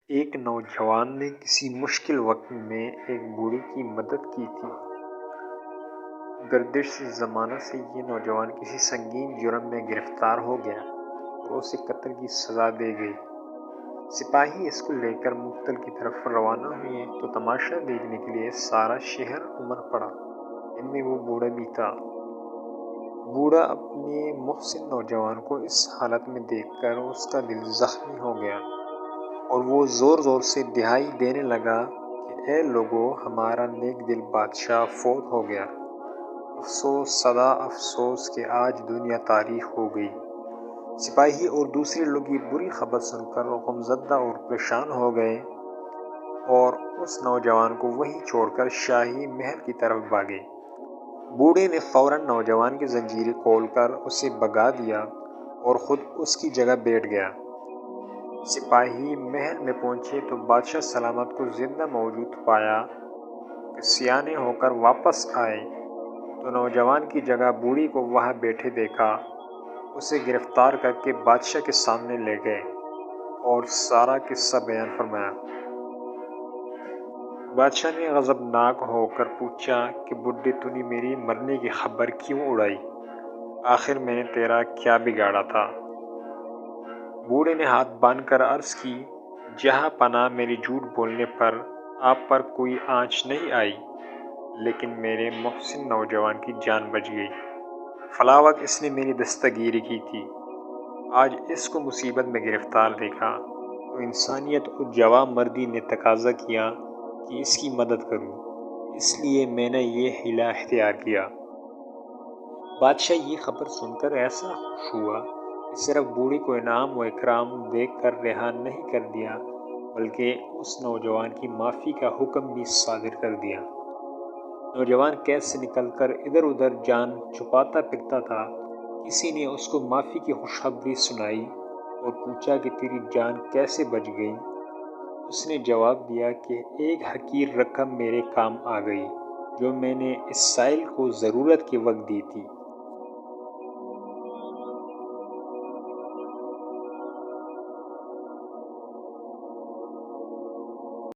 ایک نوجوان نے کسی مشکل وقت میں ایک بوڑھے کی مدد کی تھی۔ گردش زمانہ سے یہ نوجوان کسی سنگین جرم میں گرفتار ہو گیا اور اسے قتل کی سزا دی گئی۔ سپاہی اس کو لے کر مقتل کی طرف روانہ ہوئے تو تماشا دیکھنے کے لیے سارا شہر امر پڑا، ان میں وہ بوڑھا بھی تھا۔ بوڑھا اپنے محسن نوجوان کو اس حالت میں دیکھ کر اس کا دل زخمی ہو گیا اور وہ زور زور سے دہائی دینے لگا کہ اے لوگو، ہمارا نیک دل بادشاہ فوت ہو گیا۔ افسوس صدا افسوس کہ آج دنیا تاریخ ہو گئی۔ سپاہی اور دوسرے لوگ یہ بری خبر سن کر غمزدہ اور پریشان ہو گئے اور اس نوجوان کو وہیں چھوڑ کر شاہی محل کی طرف بھاگے۔ بوڑھے نے فوراً نوجوان کی زنجیریں کھول کر اسے بھگا دیا اور خود اس کی جگہ بیٹھ گیا۔ سپاہی محل میں پہنچے تو بادشاہ سلامت کو زندہ موجود پایا کہ سیانے ہو کر واپس آئے تو نوجوان کی جگہ بوڑھی کو وہاں بیٹھے دیکھا۔ اسے گرفتار کر کے بادشاہ کے سامنے لے گئے اور سارا قصہ بیان فرمایا۔ بادشاہ نے غضبناک ہو کر پوچھا کہ بڈھے، تو نے میری مرنے کی خبر کیوں اڑائی؟ آخر میں نے تیرا کیا بگاڑا تھا؟ بوڑھے نے ہاتھ باندھ کر عرض کی، جہاں پناہ میرے جھوٹ بولنے پر آپ پر کوئی آنچ نہیں آئی، لیکن میرے محسن نوجوان کی جان بچ گئی۔ فلاں وقت اس نے میری دستگیری کی تھی۔ آج اس کو مصیبت میں گرفتار دیکھا تو انسانیت اور جوان مردی نے تقاضا کیا کہ اس کی مدد کروں، اس لیے میں نے یہ حیلہ اختیار کیا۔ بادشاہ یہ خبر سن کر ایسا خوش ہوا کہ صرف بوڑھے کو انعام و اکرام دے کر رہا نہیں کر دیا، بلکہ اس نوجوان کی معافی کا حکم بھی صادر کر دیا۔ نوجوان قید سے نکل کر ادھر ادھر جان چھپاتا پھرتا تھا۔ کسی نے اس کو معافی کی خوشخبری سنائی اور پوچھا کہ تیری جان کیسے بچ گئی؟ اس نے جواب دیا کہ ایک حقیر رقم میرے کام آ گئی جو میں نے اس سائل کو ضرورت کے وقت دی تھی۔